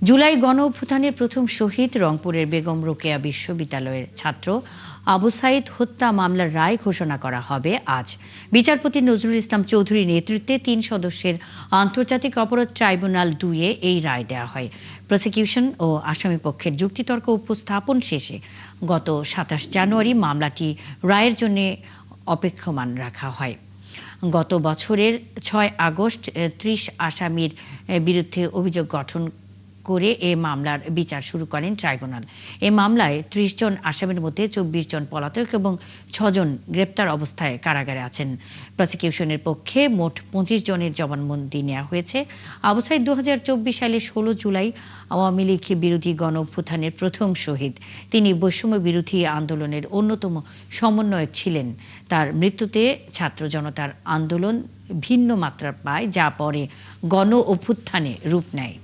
জুলাই গণ অভ্যুত্থানের প্রথম শহীদ রংপুরের বেগম রোকেয়া বিশ্ববিদ্যালয়ের ছাত্র আবু সাইদ হত্যা মামলার রায় ঘোষণা করা হবে আজ। বিচারপতি নজরুল ইসলাম চৌধুরীর নেতৃত্বে ৩ সদস্যের আন্তর্জাতিক অপরাধ ট্রাইব্যুনাল ২-এ এই রায় দেওয়া হয়। প্রসিকিউশন ও আসামি পক্ষের যুক্তিতর্ক উপস্থাপন শেষে গত ২৭ জানুয়ারি মামলাটি রায়ের জন্য অপেক্ষমান রাখা হয়। গত বছরের ৬ আগস্ট ৩০ আসামির বিরুদ্ধে অভিযোগ গঠন করে এ মামলার বিচার শুরু করেন ট্রাইব্যুনাল। এ মামলায় ৩০ জন আসামির মধ্যে ২৪ জন পলাতক এবং ৬ জন গ্রেপ্তার অবস্থায় কারাগারে আছেন। প্রসিকিউশনের পক্ষে মোট ২৫ জনের জবানবন্দি নেওয়া হয়েছে। আবু সাইদ ২০২৪ সালের ১৬ জুলাই আওয়ামী লীগ বিরোধী গণ অভ্যুত্থানের প্রথম শহীদ। তিনি বৈষম্য বিরোধী আন্দোলনের অন্যতম সমন্বয়ক ছিলেন। তার মৃত্যুতে ছাত্র জনতার আন্দোলন ভিন্ন মাত্রা পায়, যা পরে গণ অভ্যুত্থানে রূপ নেয়।